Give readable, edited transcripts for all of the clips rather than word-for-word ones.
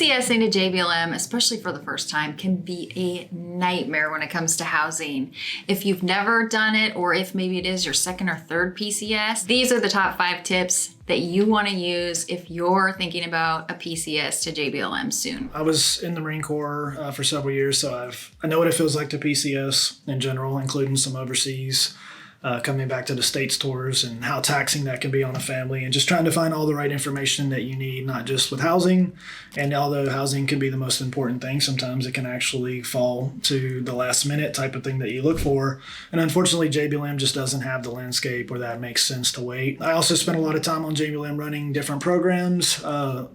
PCSing to JBLM, especially for the first time, can be a nightmare when it comes to housing. If you've never done it, or if maybe it is your second or third PCS, these are the top 5 tips that you want to use if you're thinking about a PCS to JBLM soon. I was in the Marine Corps for several years, so I know what it feels like to PCS in general, including some overseas. Coming back to the States tours and how taxing that can be on a family, and just trying to find all the right information that you need, not just with housing. And although housing can be the most important thing, sometimes it can actually fall to the last minute type of thing that you look for. And unfortunately, JBLM just doesn't have the landscape where that makes sense to wait. I also spent a lot of time on JBLM running different programs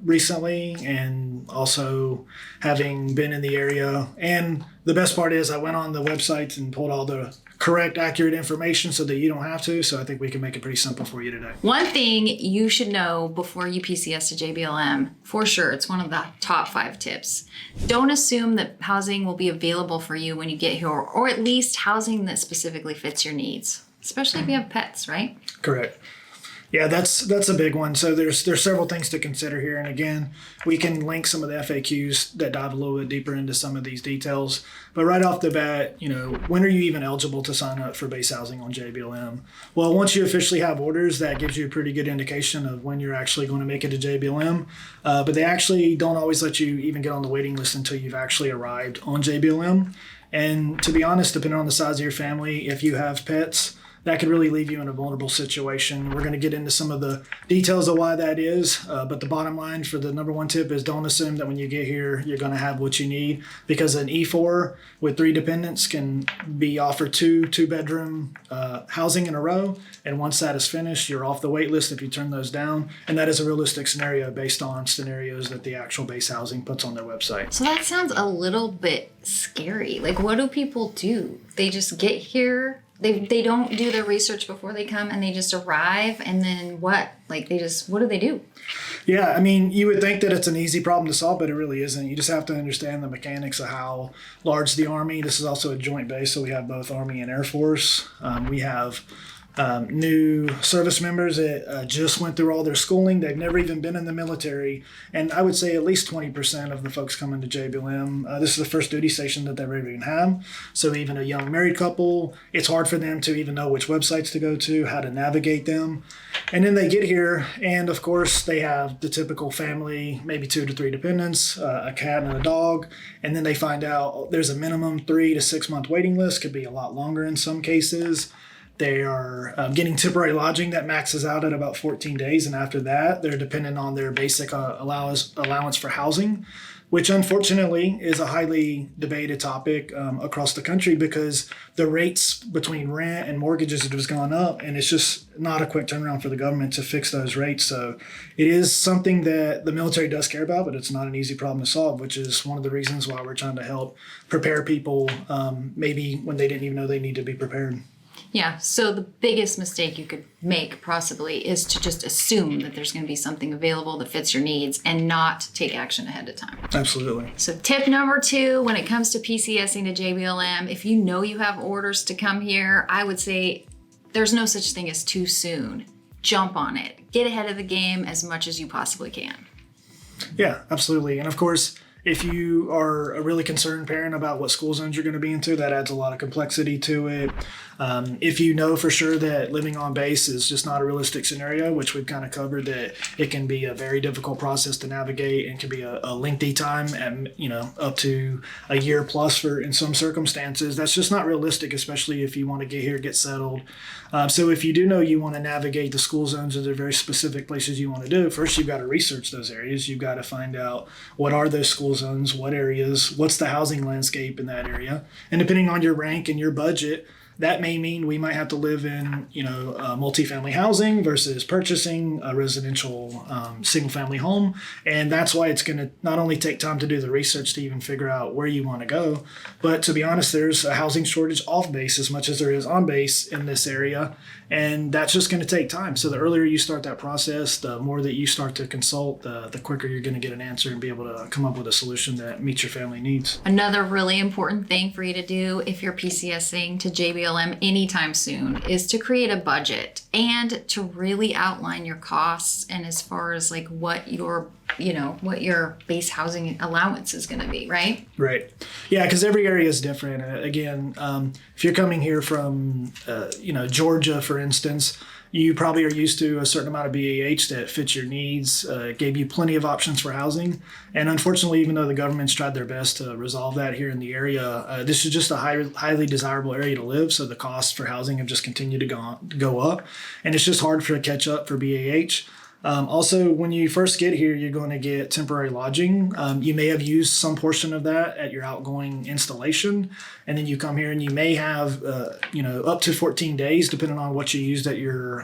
recently, and also having been in the area. And the best part is I went on the website and pulled all the correct, accurate information so that you don't have to. So I think we can make it pretty simple for you today. One thing you should know before you PCS to JBLM, for sure, it's one of the top 5 tips. Don't assume that housing will be available for you when you get here, or at least housing that specifically fits your needs, especially if you have pets, right? Correct. Yeah, that's a big one. So there's several things to consider here. And again, we can link some of the FAQs that dive a little bit deeper into some of these details. But right off the bat, when are you even eligible to sign up for base housing on JBLM? Well, once you officially have orders, that gives you a pretty good indication of when you're actually going to make it to JBLM. But they actually don't always let you even get on the waiting list until you've actually arrived on JBLM. And to be honest, depending on the size of your family, if you have pets, that could really leave you in a vulnerable situation. We're going to get into some of the details of why that is, but the bottom line for the number 1 tip is don't assume that when you get here, you're going to have what you need, because an E4 with 3 dependents can be offered 2-bedroom housing in a row. And once that is finished, you're off the wait list if you turn those down. And that is a realistic scenario based on scenarios that the actual base housing puts on their website. So that sounds a little bit scary. Like, what do people do? They just get here? They don't do their research before they come, and they just arrive, and then what? Like, what do they do? Yeah, I mean, you would think that it's an easy problem to solve, but it really isn't. You just have to understand the mechanics of how large the Army. This is also a joint base, so we have both Army and Air Force. We have new service members that just went through all their schooling. They've never even been in the military. And I would say at least 20% of the folks coming to JBLM, this is the first duty station that they've ever even had. So even a young married couple, it's hard for them to even know which websites to go to, how to navigate them. And then they get here, and of course they have the typical family, maybe 2 to 3 dependents, a cat and a dog. And then they find out there's a minimum 3 to 6 month waiting list, could be a lot longer in some cases. They are getting temporary lodging that maxes out at about 14 days. And after that, they're dependent on their basic allowance for housing, which unfortunately is a highly debated topic across the country, because the rates between rent and mortgages have just gone up, and it's just not a quick turnaround for the government to fix those rates. So it is something that the military does care about, but it's not an easy problem to solve, which is one of the reasons why we're trying to help prepare people maybe when they didn't even know they need to be prepared. Yeah, so the biggest mistake you could make possibly is to just assume that there's going to be something available that fits your needs and not take action ahead of time. Absolutely. So tip number 2, when it comes to PCSing to JBLM, if you know you have orders to come here, I would say there's no such thing as too soon. Jump on it. Get ahead of the game as much as you possibly can. Yeah, absolutely. And of course, if you are a really concerned parent about what school zones you're going to be into, that adds a lot of complexity to it. If you know for sure that living on base is just not a realistic scenario, which we've kind of covered, that it can be a very difficult process to navigate and can be a lengthy time, and up to a year plus in some circumstances. That's just not realistic, especially if you want to get here, get settled. So if you do know you want to navigate the school zones or the very specific places you want to do, first you've got to research those areas. You've got to find out what are those school zones, what areas, what's the housing landscape in that area. And depending on your rank and your budget, that may mean we might have to live in, multifamily housing versus purchasing a residential single-family home. And that's why it's going to not only take time to do the research to even figure out where you want to go, but to be honest, there's a housing shortage off base as much as there is on base in this area. And that's just going to take time. So the earlier you start that process, the more that you start to consult, the quicker you're going to get an answer and be able to come up with a solution that meets your family needs. Another really important thing for you to do if you're PCSing to JBLM JBLM anytime soon is to create a budget and to really outline your costs and as far as like what your base housing allowance is going to be, right? Right. Yeah, because every area is different. Again, if you're coming here from, Georgia, for instance, you probably are used to a certain amount of BAH that fits your needs, gave you plenty of options for housing. And unfortunately, even though the government's tried their best to resolve that here in the area, this is just a highly desirable area to live. So the costs for housing have just continued to go up. And it's just hard to catch up for BAH. Also, when you first get here, you're going to get temporary lodging. You may have used some portion of that at your outgoing installation. And then you come here and you may have, up to 14 days, depending on what you used at your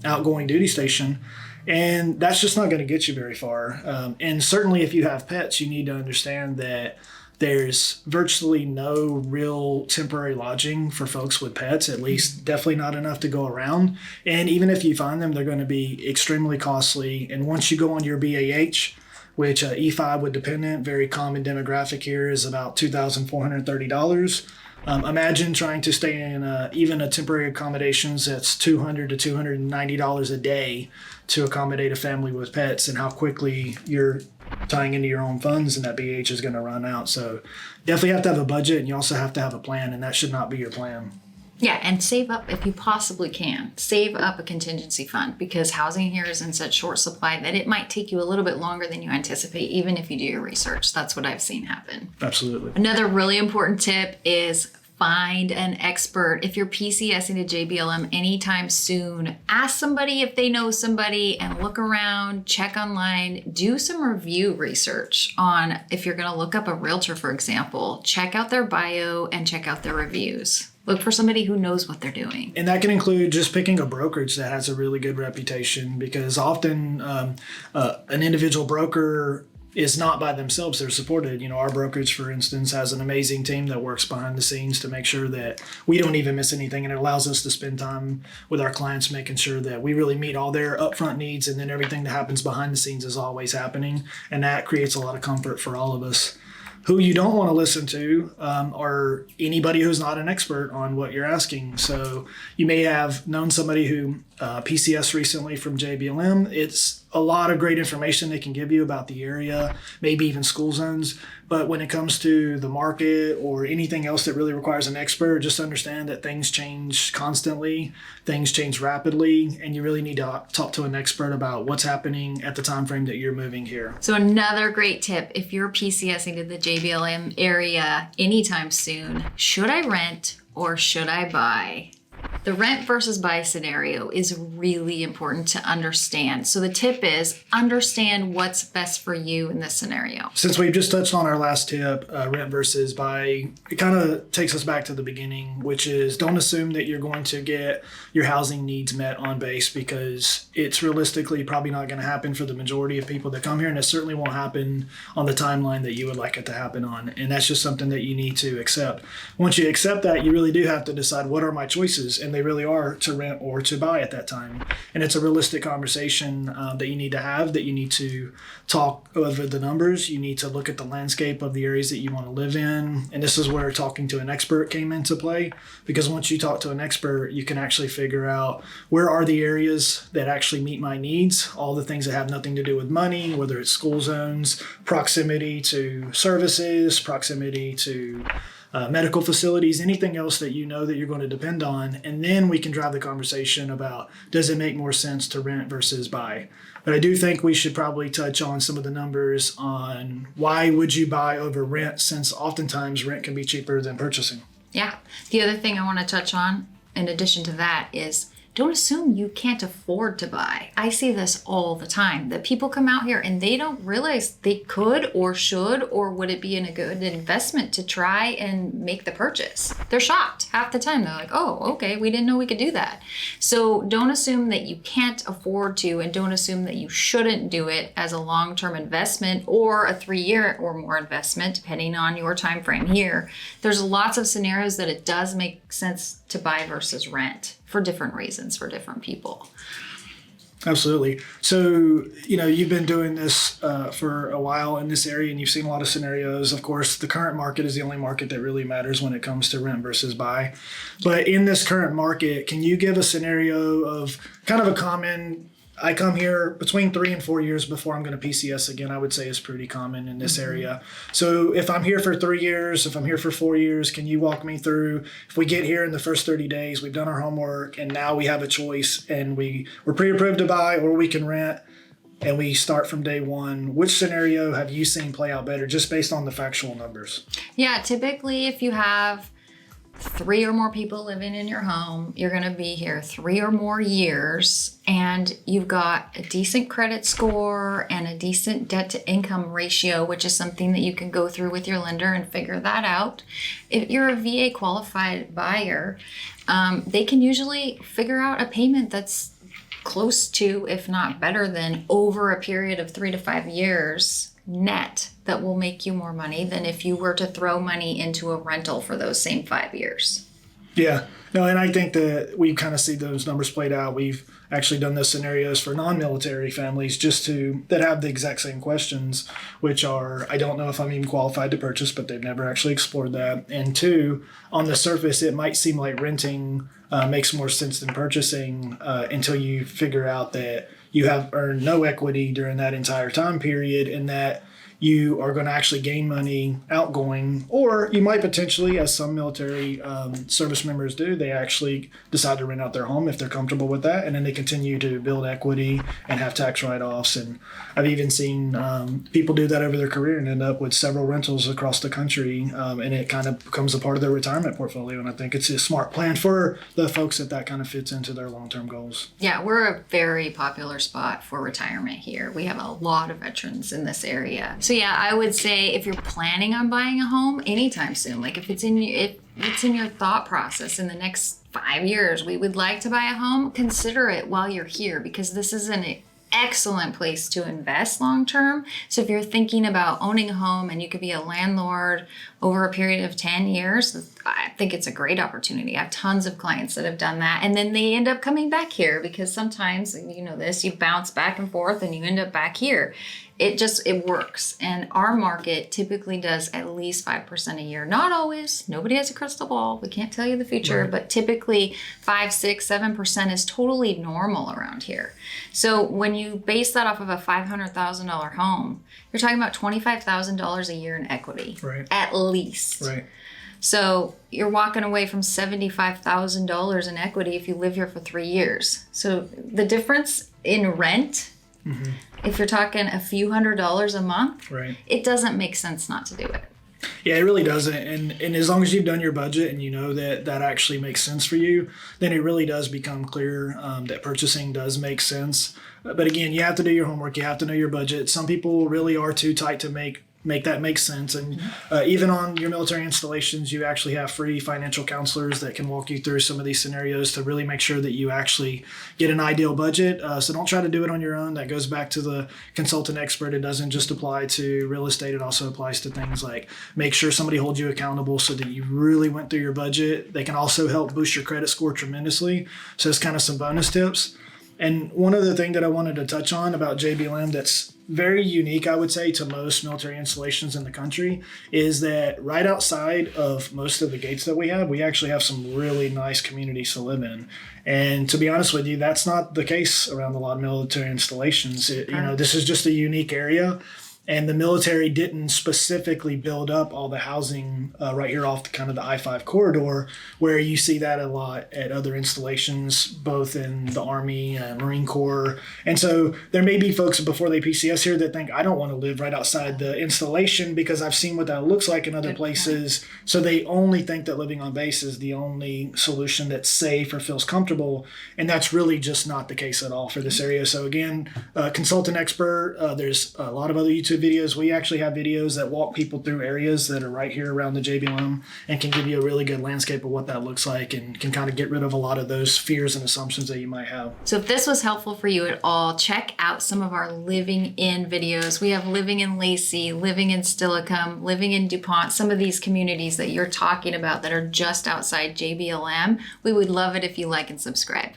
outgoing duty station. And that's just not going to get you very far. And certainly if you have pets, you need to understand that there's virtually no real temporary lodging for folks with pets, at least definitely not enough to go around. And even if you find them, they're going to be extremely costly. And once you go on your BAH, which E5 with dependent, very common demographic here, is about $2,430. Imagine trying to stay in even a temporary accommodations that's $200 to $290 a day to accommodate a family with pets, and how quickly you're tying into your own funds and that BH is going to run out. So definitely have to have a budget, and you also have to have a plan, and that should not be your plan. Yeah, and save up if you possibly can. Save up a contingency fund, because housing here is in such short supply that it might take you a little bit longer than you anticipate, even if you do your research. That's what I've seen happen. Absolutely. Another really important tip is find an expert. If you're PCSing to JBLM anytime soon, ask somebody if they know somebody and look around, check online, do some review research on, if you're going to look up a realtor, for example, check out their bio and check out their reviews. Look for somebody who knows what they're doing. And that can include just picking a brokerage that has a really good reputation, because often an individual broker is not by themselves. They're supported. Our brokerage, for instance, has an amazing team that works behind the scenes to make sure that we don't even miss anything. And it allows us to spend time with our clients, making sure that we really meet all their upfront needs. And then everything that happens behind the scenes is always happening. And that creates a lot of comfort for all of us. Who you don't want to listen to are anybody who's not an expert on what you're asking. So you may have known somebody who PCS recently from JBLM. It's a lot of great information they can give you about the area, maybe even school zones. But when it comes to the market or anything else that really requires an expert, just understand that things change constantly, things change rapidly, and you really need to talk to an expert about what's happening at the time frame that you're moving here. So another great tip, if you're PCSing to the JBLM area anytime soon, should I rent or should I buy? The rent versus buy scenario is really important to understand. So the tip is understand what's best for you in this scenario. Since we've just touched on our last tip, rent versus buy, it kind of takes us back to the beginning, which is don't assume that you're going to get your housing needs met on base, because it's realistically probably not going to happen for the majority of people that come here, and it certainly won't happen on the timeline that you would like it to happen on. And that's just something that you need to accept. Once you accept that, you really do have to decide, what are my choices? And they really are to rent or to buy at that time. And it's a realistic conversation that you need to have, that you need to talk over the numbers. You need to look at the landscape of the areas that you want to live in. And this is where talking to an expert came into play, because once you talk to an expert, you can actually figure out where are the areas that actually meet my needs, all the things that have nothing to do with money, whether it's school zones, proximity to services, proximity to medical facilities, anything else that you know that you're going to depend on. And then we can drive the conversation about, does it make more sense to rent versus buy? But I do think we should probably touch on some of the numbers on why would you buy over rent, since oftentimes rent can be cheaper than purchasing. Yeah. The other thing I want to touch on, in addition to that, is don't assume you can't afford to buy. I see this all the time, that people come out here and they don't realize they could or should, or would it be a good investment to try and make the purchase. They're shocked half the time. They're like, oh, okay, we didn't know we could do that. So don't assume that you can't afford to, and don't assume that you shouldn't do it as a long-term investment or a 3-year or more investment, depending on your time frame here. There's lots of scenarios that it does make sense to buy versus rent, for different reasons for different people. Absolutely. So, you've been doing this for a while in this area, and you've seen a lot of scenarios. Of course, the current market is the only market that really matters when it comes to rent versus buy. But in this current market, can you give a scenario of kind of a common, I come here between 3 and 4 years before I'm going to PCS again, I would say is pretty common in this area. So if I'm here for 3 years, if I'm here for 4 years, can you walk me through, if we get here in the first 30 days, we've done our homework, and now we have a choice, and we're pre-approved to buy or we can rent, and we start from day one, which scenario have you seen play out better just based on the factual numbers? Yeah, typically if you have 3 or more people living in your home, you're going to be here 3 or more years, and you've got a decent credit score and a decent debt to income ratio, which is something that you can go through with your lender and figure that out. If you're a VA qualified buyer, they can usually figure out a payment that's close to, if not better than, over a period of 3 to 5 years net, that will make you more money than if you were to throw money into a rental for those same 5 years. Yeah. No, and I think that we kind of see those numbers played out. We've actually done those scenarios for non-military families that have the exact same questions, which are, I don't know if I'm even qualified to purchase, but they've never actually explored that. And 2, on the surface, it might seem like renting makes more sense than purchasing until you figure out that you have earned no equity during that entire time period, and that you are going to actually gain money outgoing, or you might potentially, as some military service members do, they actually decide to rent out their home if they're comfortable with that, and then they continue to build equity and have tax write-offs. And I've even seen people do that over their career and end up with several rentals across the country, and it kind of becomes a part of their retirement portfolio. And I think it's a smart plan for the folks that kind of fits into their long-term goals. Yeah, we're a very popular spot for retirement here. We have a lot of veterans in this area. So yeah, I would say if you're planning on buying a home anytime soon, like if it's in your thought process in the next 5 years, we would like to buy a home, consider it while you're here, because this is an excellent place to invest long term. So if you're thinking about owning a home and you could be a landlord over a period of 10 years, I think it's a great opportunity. I have tons of clients that have done that, and then they end up coming back here, because sometimes, you bounce back and forth and you end up back here. It works. And our market typically does at least 5% a year. Not always. Nobody has a crystal ball. We can't tell you the future, right. But typically 5, 6, 7% is totally normal around here. So when you base that off of a $500,000 home, you're talking about $25,000 a year in equity, right. At least. Right. So you're walking away from $75,000 in equity if you live here for 3 years. So the difference in rent, if you're talking a few $100s a month, right. It doesn't make sense not to do it. Yeah, it really doesn't. And as long as you've done your budget and you know that actually makes sense for you, then it really does become clear that purchasing does make sense. But again, you have to do your homework. You have to know your budget. Some people really are too tight to make that make sense. And even on your military installations, you actually have free financial counselors that can walk you through some of these scenarios to really make sure that you actually get an ideal budget. So don't try to do it on your own. That goes back to the consultant expert. It doesn't just apply to real estate. It also applies to things like make sure somebody holds you accountable so that you really went through your budget. They can also help boost your credit score tremendously. So it's kind of some bonus tips. And one other thing that I wanted to touch on about JBLM that's very unique, I would say, to most military installations in the country is that right outside of most of the gates that we actually have some really nice communities to live in. And to be honest with you, that's not the case around a lot of military installations. This is just a unique area. And the military didn't specifically build up all the housing right here off the I-5 corridor, where you see that a lot at other installations, both in the Army and Marine Corps. And so there may be folks before they PCS here that think, I don't want to live right outside the installation because I've seen what that looks like in other places. So they only think that living on base is the only solution that's safe or feels comfortable. And that's really just not the case at all for this area. So again, consultant expert, there's a lot of other YouTube videos. We actually have videos that walk people through areas that are right here around the JBLM and can give you a really good landscape of what that looks like and can kind of get rid of a lot of those fears and assumptions that you might have. So if this was helpful for you at all, check out some of our living in videos. We have living in Lacey, living in Stillicum, living in Dupont, some of these communities that you're talking about that are just outside JBLM. We would love it if you like and subscribe.